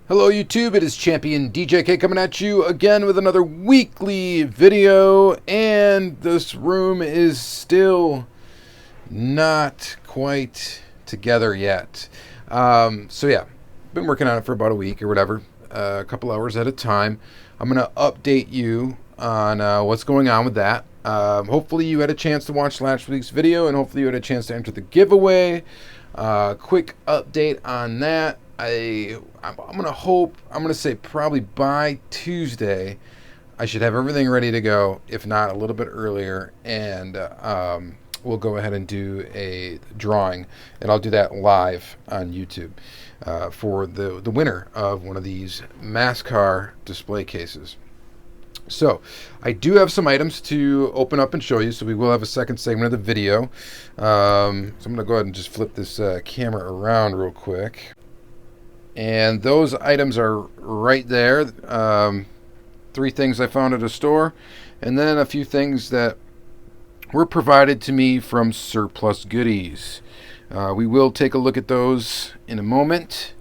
Hello YouTube, it is Championdjk coming at you again with another weekly video, and this room is still not quite together yet. So yeah, been working on it for about a week or whatever, a couple hours at a time. I'm going to update you on what's going on with that. Hopefully you had a chance to watch last week's video, and hopefully you had a chance to enter the giveaway. Quick update on that. I'm gonna say probably by Tuesday I should have everything ready to go, if not a little bit earlier, and we'll go ahead and do a drawing, and I'll do that live on YouTube for the winner of one of these MASCAR display cases. So I do have some items to open up and show you, so we will have a second segment of the video. So I'm going to go ahead and just flip this camera around real quick. And those items are right there. 3 things I found at a store, and then a few things that were provided to me from Surplus Goodies. We will take a look at those in a moment.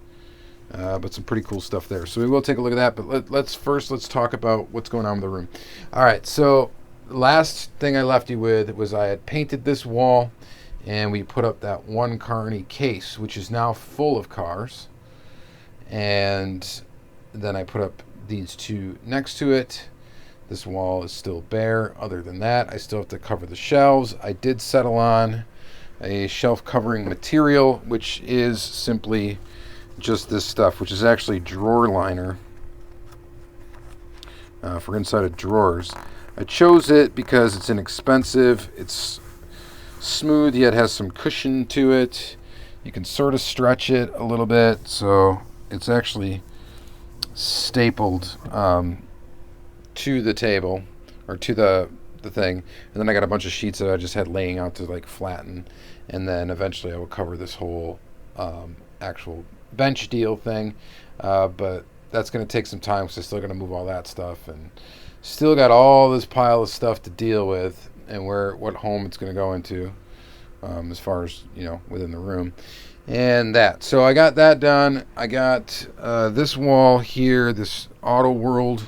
But some pretty cool stuff there. So we will take a look at that. But let's talk about what's going on with the room. All right. So the last thing I left you with was I had painted this wall, and we put up that one Carney case, which is now full of cars. And then I put up these 2 next to it. This wall is still bare. Other than that, I still have to cover the shelves. I did settle on a shelf covering material, which is simply just this stuff, which is actually drawer liner for inside of drawers. I chose it because it's inexpensive, it's smooth, yet has some cushion to it. You can sort of stretch it a little bit, so it's actually stapled to the table, or to the thing, and then I got a bunch of sheets that I just had laying out to like flatten, and then eventually I will cover this whole actual bench deal thing, but that's going to take some time because I'm still going to move all that stuff, and still got all this pile of stuff to deal with, and what home it's going to go into, as far as within the room, and that. So I got that done. I got this wall here, this Auto World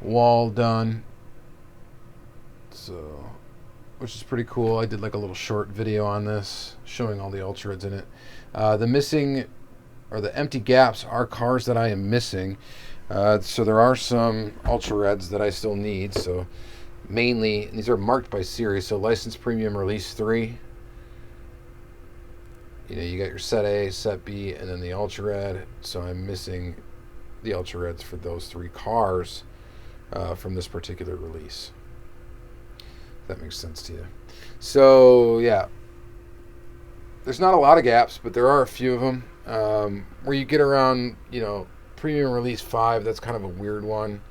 wall done, so which is pretty cool. I did like a little short video on this showing all the Ultra Reds in it. The missing, or the empty gaps, are cars that I am missing. So there are some Ultra Reds that I still need. So mainly, these are marked by series. So License Premium Release 3. You got your Set A, Set B, and then the Ultra Red. So I'm missing the Ultra Reds for those 3 cars from this particular release. If that makes sense to you. So yeah. There's not a lot of gaps, but there are a few of them. Where you get around, Premium Release 5, that's kind of a weird one,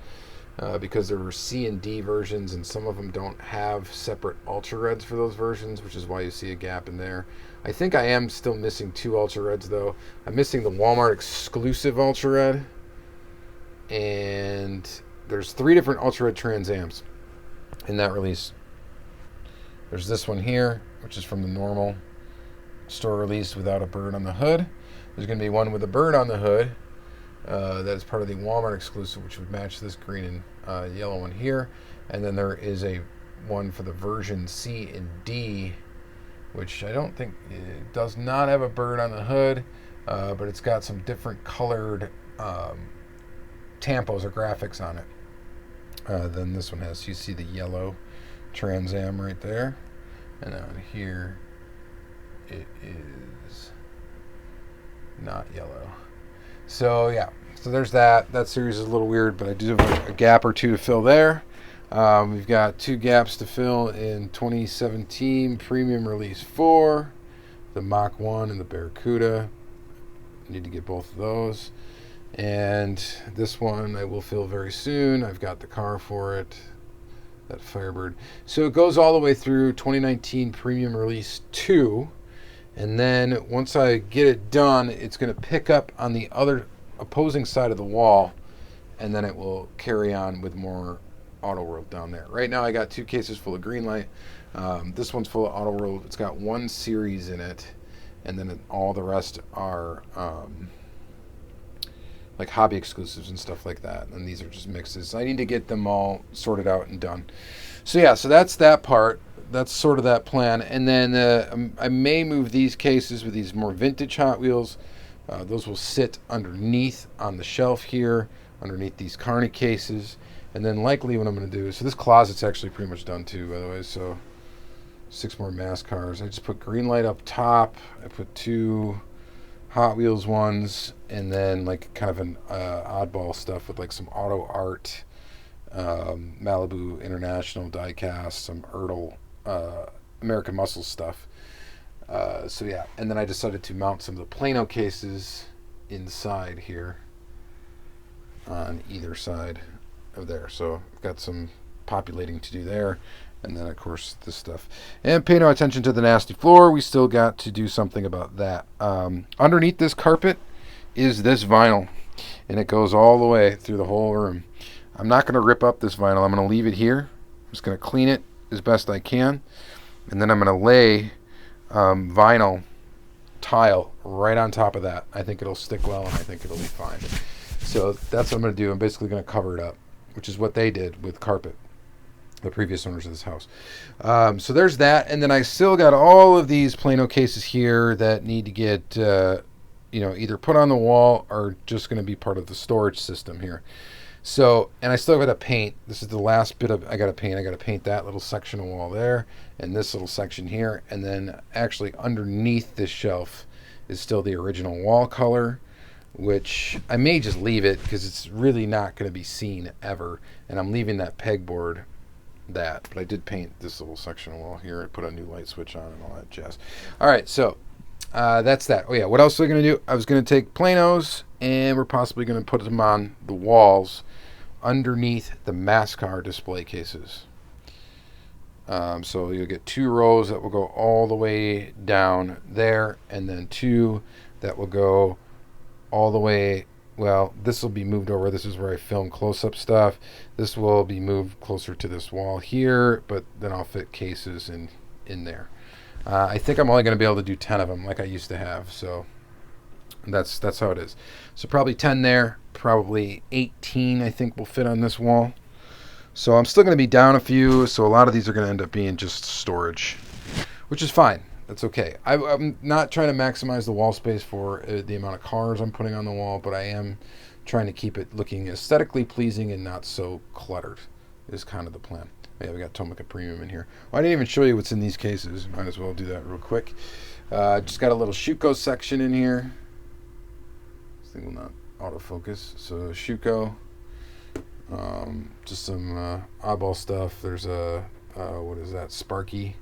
because there were C and D versions, and some of them don't have separate Ultra Reds for those versions, which is why you see a gap in there. I think I am still missing 2 Ultra Reds, though. I'm missing the Walmart exclusive Ultra Red, and there's 3 different Ultra Red Trans Ams in that release. There's this one here, which is from the normal store release without a bird on the hood. There's going to be one with a bird on the hood that is part of the Walmart exclusive, which would match this green and yellow one here. And then there is a one for the version C and D, which I don't think, it does not have a bird on the hood, but it's got some different colored tampos or graphics on it than this one has. So you see the yellow Trans Am right there, and on here it is not yellow. So yeah, so there's that. That series is a little weird, but I do have a gap or 2 to fill there. We've got 2 gaps to fill in 2017 Premium Release 4, the Mach 1 and the Barracuda. Need to get both of those. And this one I will fill very soon. I've got the car for it, that Firebird. So it goes all the way through 2019 Premium Release 2. And then once I get it done, it's going to pick up on the other opposing side of the wall, and then it will carry on with more Auto World down there. Right now I got 2 cases full of Greenlight. This one's full of Auto World. It's got 1 series in it, and then all the rest are like hobby exclusives and stuff like that. And these are just mixes. I need to get them all sorted out and done. So yeah, so that's that part. That's sort of that plan. And then I may move these cases with these more vintage Hot Wheels. Those will sit underneath on the shelf here, underneath these Carney cases. And then likely what I'm going to do is, so this closet's actually pretty much done too, by the way. So 6 more mass cars. I just put green light up top. I put 2 Hot Wheels ones, and then like kind of an oddball stuff with like some auto art, Malibu International Diecast, some Ertl, American Muscle stuff. So yeah, and then I decided to mount some of the Plano cases inside here on either side of there. So I've got some populating to do there. And then, of course, this stuff. And pay no attention to the nasty floor. We still got to do something about that. Underneath this carpet is this vinyl. And it goes all the way through the whole room. I'm not going to rip up this vinyl. I'm going to leave it here. I'm just going to clean it as best I can. And then I'm going to lay vinyl tile right on top of that. I think it'll stick well, and I think it'll be fine. So that's what I'm going to do. I'm basically going to cover it up, which is what they did with carpet, the previous owners of this house. So there's that, and then I still got all of these Plano cases here that need to get either put on the wall or just going to be part of the storage system here. So, and I still got to paint. This is the last bit of I got to paint. I got to paint that little section of wall there and this little section here, and then actually underneath this shelf is still the original wall color, which I may just leave it because it's really not going to be seen ever, and I'm leaving that pegboard that, but I did paint this little section of wall here. I put a new light switch on and all that jazz. All right, so that's that. Oh yeah, what else was I going to do? I was going to take Planos, and we're possibly going to put them on the walls underneath the MASCAR display cases. So you'll get 2 rows that will go all the way down there, and then 2 that will go all the way. Well, this will be moved over. This is where I film close-up stuff. This will be moved closer to this wall here, but then I'll fit cases in there. I think I'm only going to be able to do 10 of them like I used to have, so that's how it is. So probably 10 there, probably 18 I think will fit on this wall. So I'm still going to be down a few, so a lot of these are going to end up being just storage, which is fine. That's okay. I'm not trying to maximize the wall space for the amount of cars I'm putting on the wall, but I am trying to keep it looking aesthetically pleasing and not so cluttered is kind of the plan. Yeah, we got Tarmac Premium in here. Well, I didn't even show you what's in these cases. Might as well do that real quick. Just got a little Schuko section in here. This thing will not autofocus. So Schuko. Just some oddball stuff. There's a, what is that, Sparky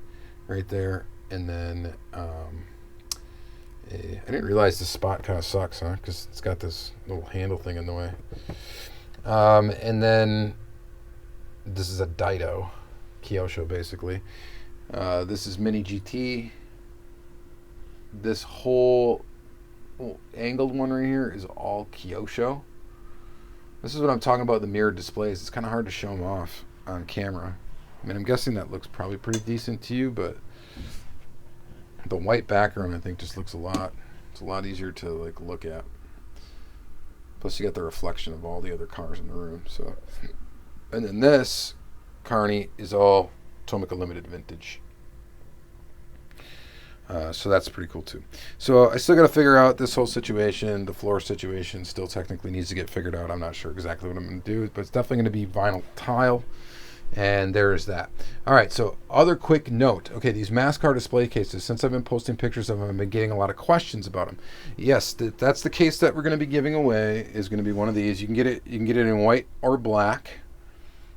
right there. And then I didn't realize this spot kind of sucks, huh? Because it's got this little handle thing in the way. And then this is a Dido Kyosho, basically. This is Mini GT. This whole angled one right here is all Kyosho. This is what I'm talking about, the mirrored displays. It's kind of hard to show them off on camera. I mean, I'm guessing that looks probably pretty decent to you, but the white background I think just looks it's a lot easier to like look at. Plus you got the reflection of all the other cars in the room. So, and then this Carney is all Tomica Limited vintage. So that's pretty cool too. So I still got to figure out this whole situation. The floor situation still technically needs to get figured out. I'm not sure exactly what I'm going to do, but it's definitely going to be vinyl tile. And there is that. All right, so other quick note. Okay, these MASCAR display cases, since I've been posting pictures of them, I've been getting a lot of questions about them. Yes, that's the case that we're going to be giving away, is going to be one of these. You can get it in white or black.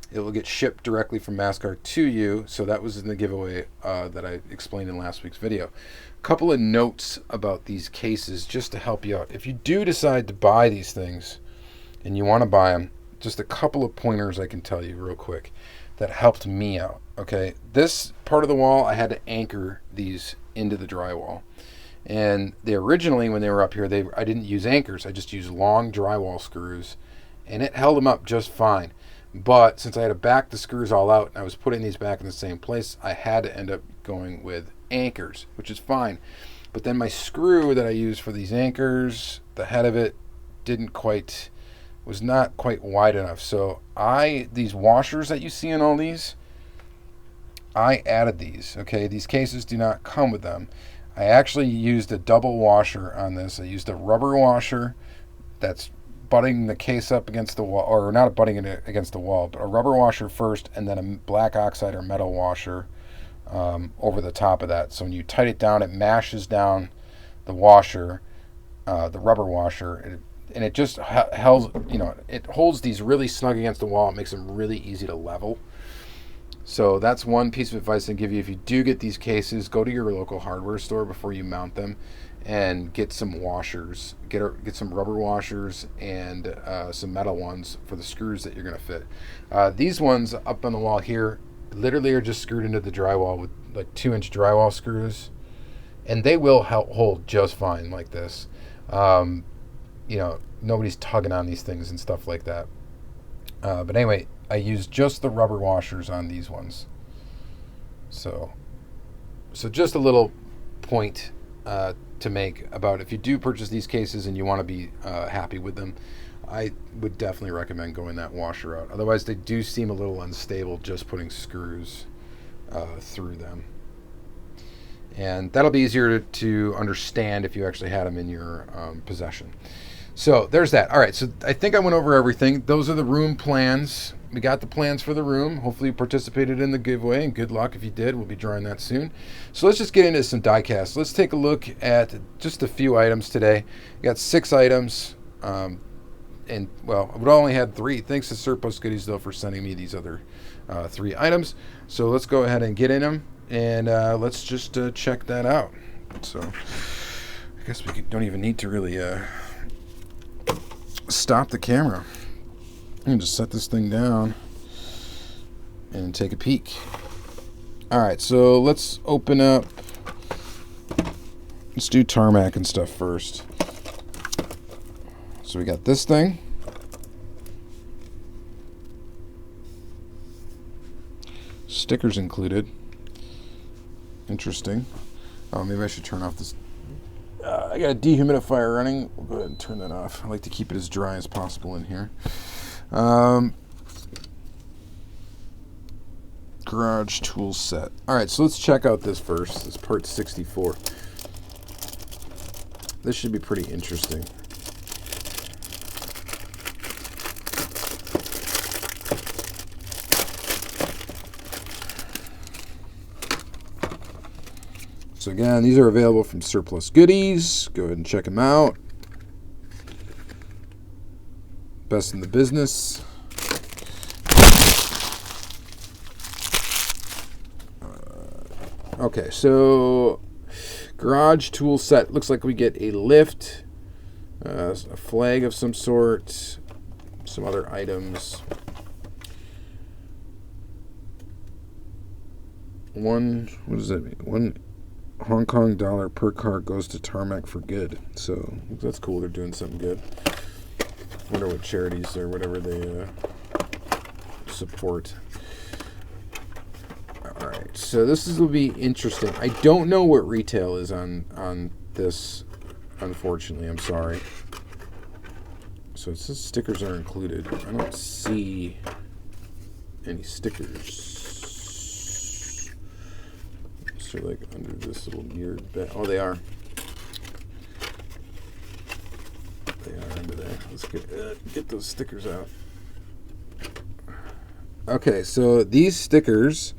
It will get shipped directly from MASCAR to you. So that was in the giveaway that I explained in last week's video. A couple of notes about these cases just to help you out. If you do decide to buy these things and you want to buy them, just a couple of pointers I can tell you real quick that helped me out. Okay, this part of the wall I had to anchor these into the drywall, and they originally, when they were up here, I didn't use anchors. I just used long drywall screws, and it held them up just fine. But since I had to back the screws all out and I was putting these back in the same place, I had to end up going with anchors, which is fine. But then my screw that I use for these anchors, the head of it was not quite wide enough. So these washers that you see in all these, I added these. Okay, these cases do not come with them. I actually used a double washer on this. I used a rubber washer that's butting the case up against the wall, or not butting it against the wall, but a rubber washer first, and then a black oxide or metal washer over the top of that. So when you tighten it down, it mashes down the washer, the rubber washer, and it just it holds these really snug against the wall. It makes them really easy to level. So that's one piece of advice I give you. If you do get these cases, go to your local hardware store before you mount them and get some washers. Get some rubber washers and some metal ones for the screws that you're going to fit. These ones up on the wall here literally are just screwed into the drywall with like 2-inch drywall screws, and they will hold just fine like this. Nobody's tugging on these things and stuff like that. But anyway, I used just the rubber washers on these ones. So just a little point to make about if you do purchase these cases and you want to be happy with them, I would definitely recommend going that washer route. Otherwise, they do seem a little unstable just putting screws through them. And that'll be easier to understand if you actually had them in your possession. So there's that. All right, so I think I went over everything. Those are the room plans. We got the plans for the room. Hopefully you participated in the giveaway, and good luck if you did. We'll be drawing that soon. So let's just get into some diecast. Let's take a look at just a few items today. We got 6 items, and well, I would only had 3. Thanks to Surplus Goodies, though, for sending me these other 3 items. So let's go ahead and get in them, and let's just check that out. So I guess we don't even need to really stop the camera. I can just set this thing down and take a peek. All right, so let's open up. Let's do Tarmac and stuff first. So we got this thing. Stickers included. Interesting. Oh, maybe I should turn off this. I got a dehumidifier running. We'll go ahead and turn that off. I like to keep it as dry as possible in here. Garage tool set. All right, so let's check out this first. This part 64. This should be pretty interesting. So again, these are available from Surplus Goodies. Go ahead and check them out. Best in the business. Okay, so garage tool set. Looks like we get a lift, a flag of some sort, some other items. What does that mean? $1 Hong Kong dollar per car goes to Tarmac for good. So that's cool. They're doing something good. Wonder what charities or whatever they support. All right, so this will be interesting. I don't know what retail is on this, unfortunately. I'm sorry. So it says stickers are included. I don't see any stickers. So like under this little mirrored bed. Oh, they are. They are under there. Let's get those stickers out. Okay, so these stickers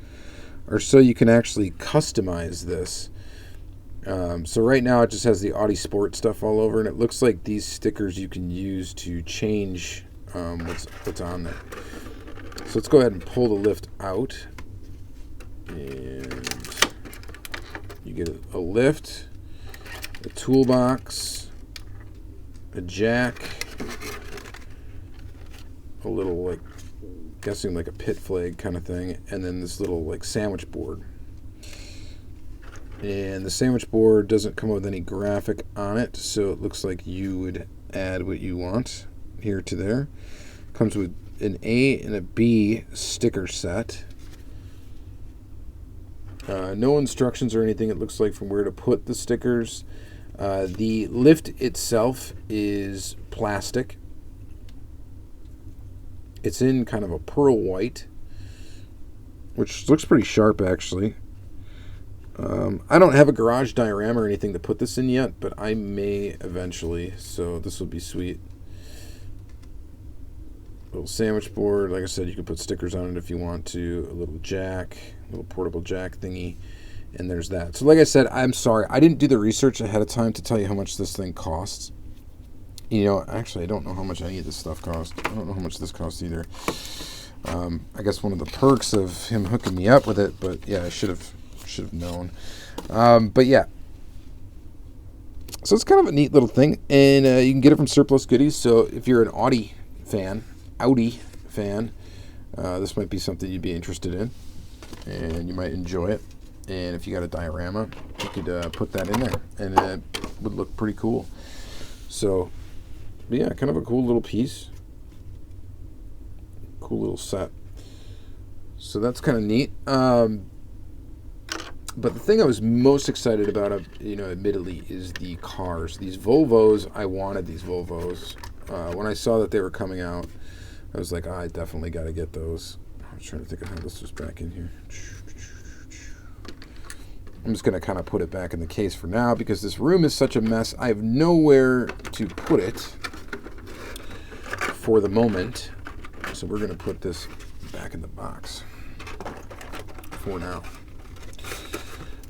are so you can actually customize this. So right now it just has the Audi Sport stuff all over, and it looks like these stickers you can use to change what's on there. So let's go ahead and pull the lift out. And you get a lift, a toolbox, a jack, a little like guessing like a pit flag kind of thing, and then this little like sandwich board. And the sandwich board doesn't come with any graphic on it, so it looks like you would add what you want here to there. Comes with an A and a B sticker set. No instructions or anything, it looks like, from where to put the stickers. The lift itself is plastic. It's in kind of a pearl white, which looks pretty sharp, actually. I don't have a garage diorama or anything to put this in yet, but I may eventually, so this will be sweet. Little sandwich board. Like I said, you can put stickers on it if you want to. A little jack, a little portable jack thingy, and there's that. So like I said, I'm sorry, I didn't do the research ahead of time to tell you how much this thing costs. You know, actually, I don't know how much any of this stuff costs. I don't know how much this costs either. I guess one of the perks of him hooking me up with it, but yeah, I should have known. But yeah, so it's kind of a neat little thing, and you can get it from Surplus Goodies. So if you're an Audi fan, this might be something you'd be interested in, and you might enjoy it. And if you got a diorama, you could put that in there, and it would look pretty cool. So yeah, kind of a cool little piece, cool little set. So that's kind of neat. But the thing I was most excited about, admittedly, is the cars. These Volvos, I wanted these Volvos. When I saw that they were coming out, I was like, I definitely got to get those. I was trying to think of how this was back in here. I'm just going to kind of put it back in the case for now because this room is such a mess. I have nowhere to put it for the moment. So we're going to put this back in the box for now.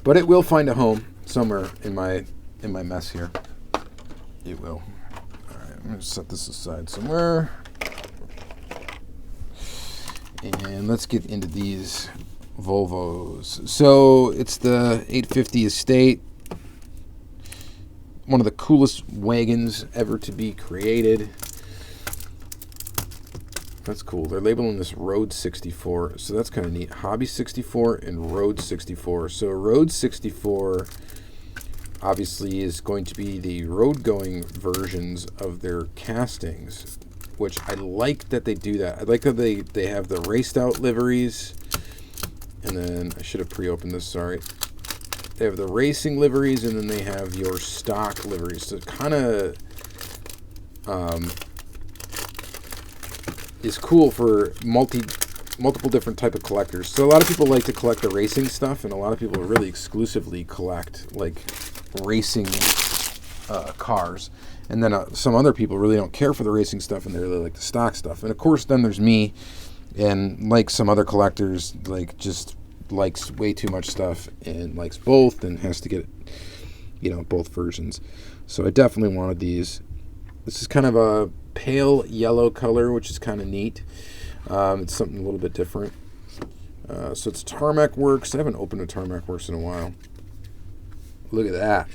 But it will find a home somewhere in my mess here. It will. All right, I'm going to set this aside somewhere. And let's get into these Volvos. So it's the 850 Estate. One of the coolest wagons ever to be created. That's cool. They're labeling this Road 64, so that's kind of neat. Hobby 64 and Road 64. So Road 64 obviously is going to be the road-going versions of their castings, which I like that they do that. I like that they have the raced-out liveries, and then I should have pre-opened this, sorry. They have the racing liveries, and then they have your stock liveries. So it kind of is cool for multiple different type of collectors. So a lot of people like to collect the racing stuff, and a lot of people really exclusively collect like racing cars. And then some other people really don't care for the racing stuff, and they really like the stock stuff. And of course, then there's me, and like some other collectors, like just likes way too much stuff and likes both and has to get, both versions. So I definitely wanted these. This is kind of a pale yellow color, which is kind of neat. It's something a little bit different. So it's Tarmac Works. I haven't opened a Tarmac Works in a while. Look at that.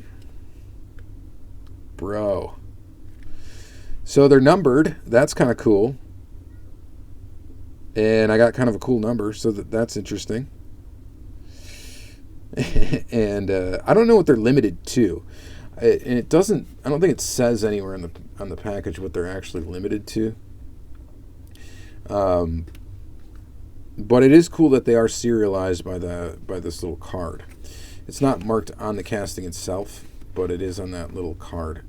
Bro. So they're numbered. That's kind of cool. And I got kind of a cool number, so that's interesting. And I don't know what they're limited to. And it doesn't. I don't think it says anywhere on the package what they're actually limited to. But it is cool that they are serialized by this little card. It's not marked on the casting itself, but it is on that little card.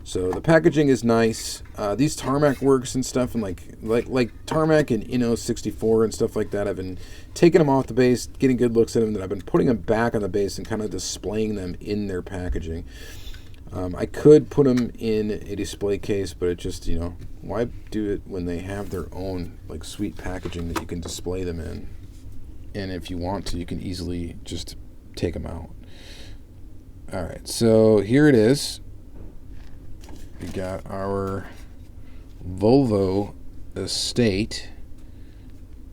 So the packaging is nice. These Tarmac Works and stuff, and like Tarmac and Inno 64 and stuff like that, I've been taking them off the base, getting good looks at them, then I've been putting them back on the base and kind of displaying them in their packaging. I could put them in a display case, but it just, why do it when they have their own like sweet packaging that you can display them in? And if you want to, you can easily just take them out. All right, so here it is. We got our Volvo Estate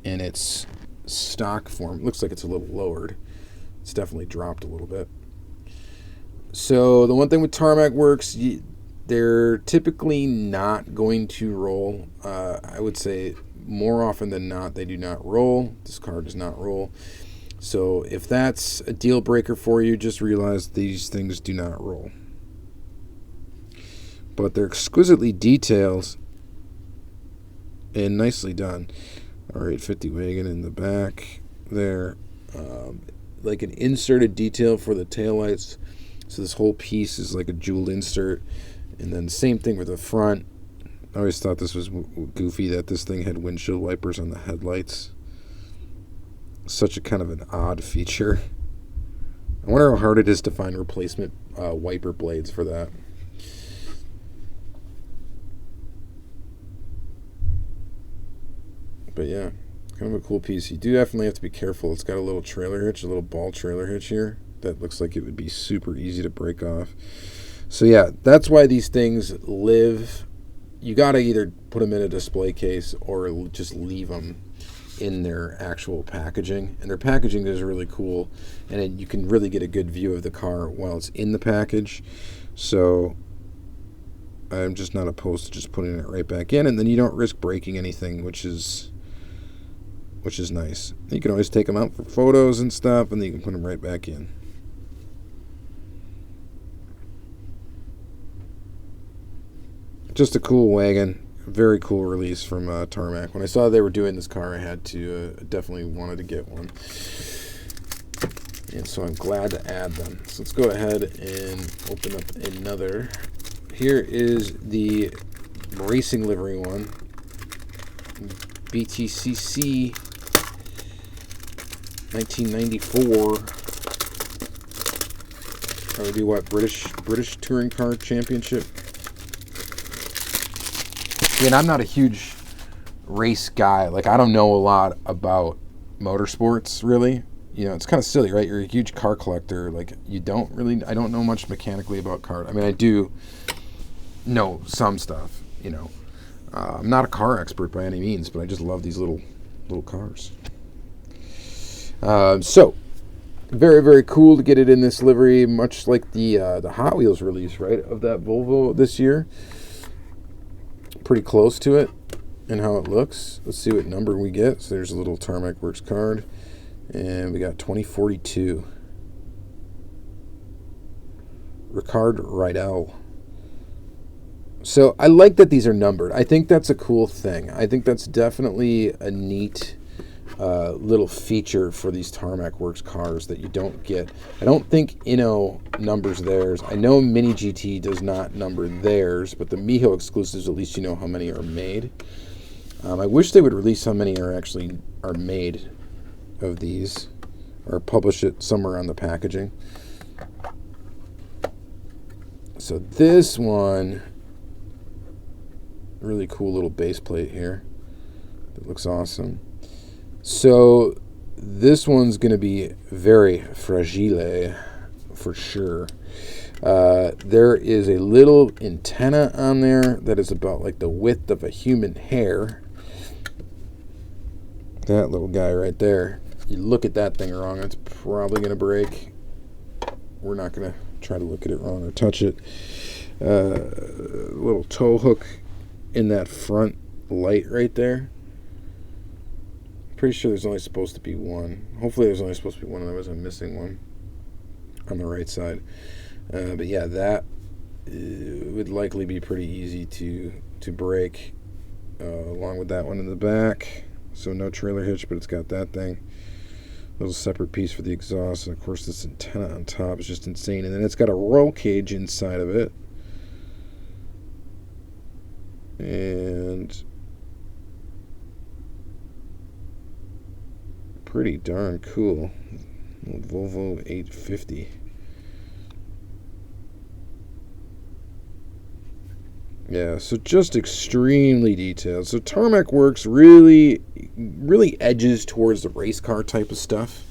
in its stock form. Looks like it's a little lowered. It's definitely dropped a little bit. So the one thing with Tarmac Works, they're typically not going to roll. I would say more often than not, they do not roll. This car does not roll. So if that's a deal breaker for you, just realize these things do not roll. But they're exquisitely detailed and nicely done. All right, 50 wagon in the back there. Like an inserted detail for the taillights. So this whole piece is like a jeweled insert. And then same thing with the front. I always thought this was goofy that this thing had windshield wipers on the headlights. Such a kind of an odd feature. I wonder how hard it is to find replacement wiper blades for that. But yeah, kind of a cool piece. You do definitely have to be careful. It's got a little trailer hitch, a little ball trailer hitch here that looks like it would be super easy to break off. So yeah, that's why these things live. You got to either put them in a display case or just leave them in their actual packaging. And their packaging is really cool, and you can really get a good view of the car while it's in the package. So I'm just not opposed to just putting it right back in, and then you don't risk breaking anything, which is nice. You can always take them out for photos and stuff, and then you can put them right back in. Just a cool wagon. Very cool release from Tarmac. When I saw they were doing this car, I had to definitely wanted to get one. And so I'm glad to add them. So let's go ahead and open up another. Here is the racing livery one. BTCC 1994. That would be what? British Touring Car Championship. And I'm not a huge race guy. Like, I don't know a lot about motorsports, really. You know, it's kind of silly, right? You're a huge car collector. Like, I don't know much mechanically about cars. I mean, I do know some stuff, you know. I'm not a car expert by any means, but I just love these little cars. So, very, very cool to get it in this livery, much like the Hot Wheels release, right, of that Volvo this year. Pretty close to it and how it looks. Let's see what number we get. So there's a little Tarmac Works card, and we got 2042. Ricard Rydell. So I like that these are numbered. I think that's a cool thing. I think that's definitely a neat little feature for these Tarmac Works cars that you don't get. I don't think Inno numbers theirs. I know Mini GT does not number theirs, but the Miho exclusives, at least you know how many are made. I wish they would release how many are made of these, or publish it somewhere on the packaging. So this one, really cool little base plate here. It looks awesome. So this one's going to be very fragile for sure. There is a little antenna on there that is about like the width of a human hair. That little guy right there. You look at that thing wrong, it's probably going to break. We're not going to try to look at it wrong or touch it. Little tow hook in that front light right there. Pretty sure there's only supposed to be one. Hopefully there's only supposed to be one, otherwise I'm missing one on the right side. But yeah, that would likely be pretty easy to break, along with that one in the back. So no trailer hitch, but it's got that thing. Little separate piece for the exhaust, and of course this antenna on top is just insane. And then it's got a roll cage inside of it. And pretty darn cool. Volvo 850. Yeah, so just extremely detailed. So Tarmac Works really edges towards the race car type of stuff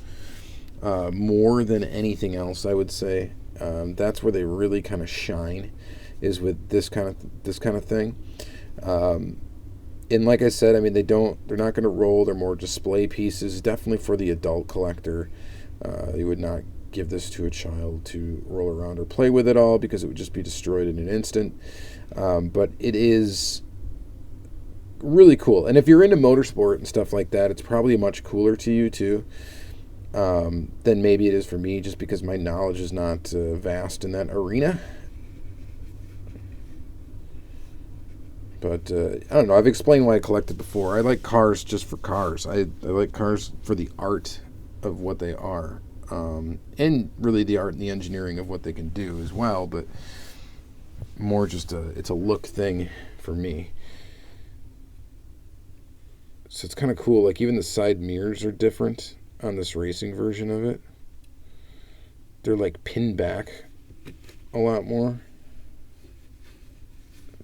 more than anything else, I would say. That's where they really kind of shine, is with this kind of thing. And like I said, I mean, they're not going to roll. They're more display pieces. Definitely for the adult collector. You would not give this to a child to roll around or play with at all, because it would just be destroyed in an instant. But it is really cool. And if you're into motorsport and stuff like that, it's probably much cooler to you too than maybe it is for me, just because my knowledge is not vast in that arena. But I don't know. I've explained why I collected before. I like cars just for cars. I like cars for the art of what they are. and really the art and the engineering of what they can do as well, but more just it's a look thing for me. So it's kind of cool. Like even the side mirrors are different on this racing version of it. They're like pinned back a lot more.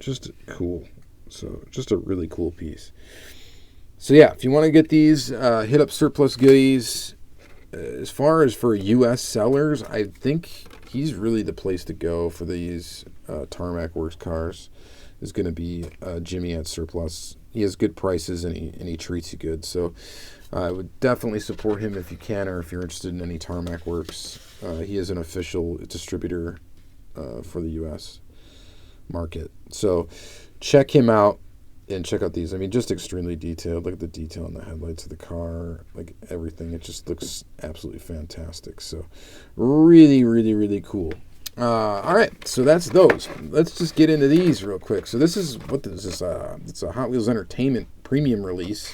Just cool. So just a really cool piece. So yeah, if you want to get these, hit up Surplus Goodies. As far as for U.S. sellers, I think he's really the place to go for these Tarmac Works cars. Is going to be Jimmy at Surplus. He has good prices and he treats you good. So I would definitely support him if you can, or if you're interested in any Tarmac Works. He is an official distributor for the U.S. market. So check him out and check out these. I mean, just extremely detailed. Look at the detail on the headlights of the car, like everything. It just looks absolutely fantastic. So really, really, really cool. All right, so that's those. Let's just get into these real quick. So this is, what is this? It's a Hot Wheels Entertainment premium release.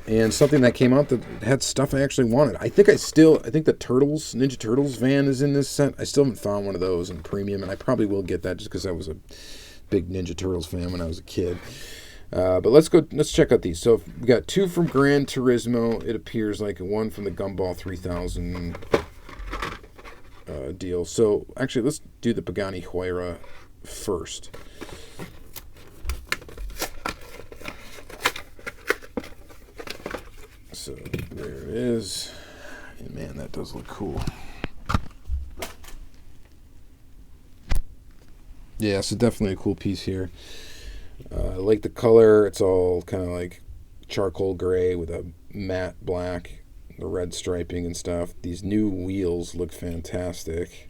And something that came out that had stuff I actually wanted. I think the Ninja Turtles van is in this set. I still haven't found one of those in premium, and I probably will get that just because I was a big Ninja Turtles fan when I was a kid. But let's check out these. So we got two from Gran Turismo. It appears like one from the Gumball 3000 deal. So actually, let's do the Pagani Huayra first. So there it is. And man, that does look cool. Yeah, so definitely a cool piece here. I like the color. It's all kind of like charcoal gray with a matte black, the red striping and stuff. These new wheels look fantastic.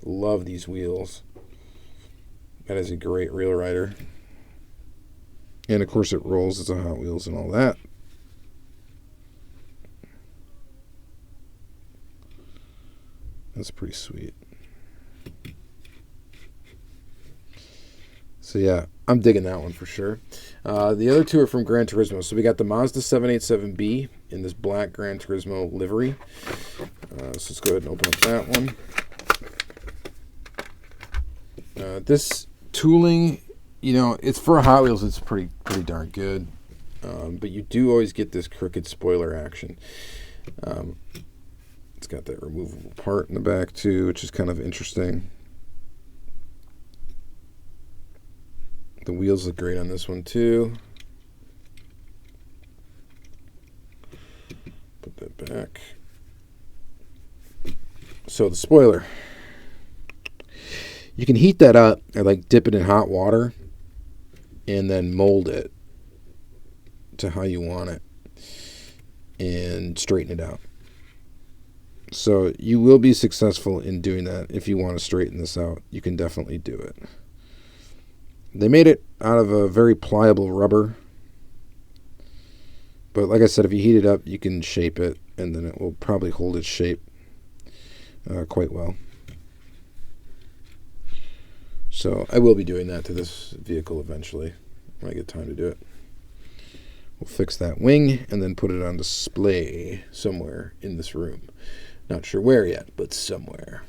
Love these wheels. That is a great rail rider. And of course it rolls. It's a Hot Wheels and all that. That's pretty sweet. So yeah, I'm digging that one for sure. The other two are from Gran Turismo. So we got the Mazda 787B in this black Gran Turismo livery. So let's go ahead and open up that one. This tooling, it's for Hot Wheels. It's pretty darn good. But you do always get this crooked spoiler action. It's got that removable part in the back too, which is kind of interesting. The wheels look great on this one too. Put that back. So the spoiler. You can heat that up or like dip it in hot water and then mold it to how you want it and straighten it out. So you will be successful in doing that. If you want to straighten this out, you can definitely do it. They made it out of a very pliable rubber. But like I said, if you heat it up, you can shape it, and then it will probably hold its shape quite well. So I will be doing that to this vehicle eventually when I get time to do it. We'll fix that wing and then put it on display somewhere in this room. Not sure where yet, but somewhere.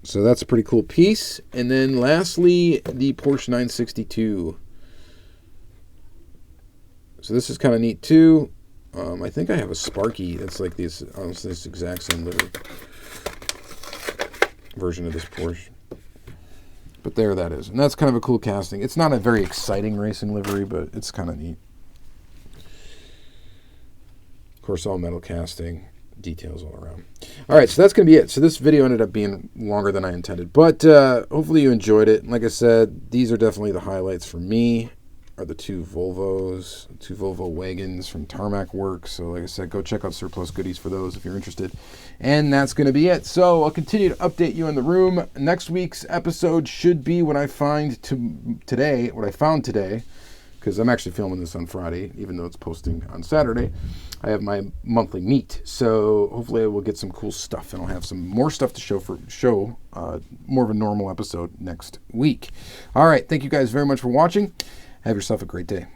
So that's a pretty cool piece. And then lastly, the Porsche 962. So this is kind of neat too. I think I have a Sparky that's like this exact same little version of this Porsche. But there that is. And that's kind of a cool casting. It's not a very exciting racing livery, but it's kind of neat. Of course, all metal casting, details all around. All right, so that's going to be it. So this video ended up being longer than I intended. But hopefully you enjoyed it. Like I said, these are definitely the highlights for me. Are the two Volvo wagons from Tarmac Works. So like I said, go check out Surplus Goodies for those if you're interested. And that's going to be it. So I'll continue to update you in the room. Next week's episode should be what I found today, because I'm actually filming this on Friday, even though it's posting on Saturday. I have my monthly meet, so hopefully I will get some cool stuff, and I'll have some more stuff to show more of a normal episode next week. All right, thank you guys very much for watching. Have yourself a great day.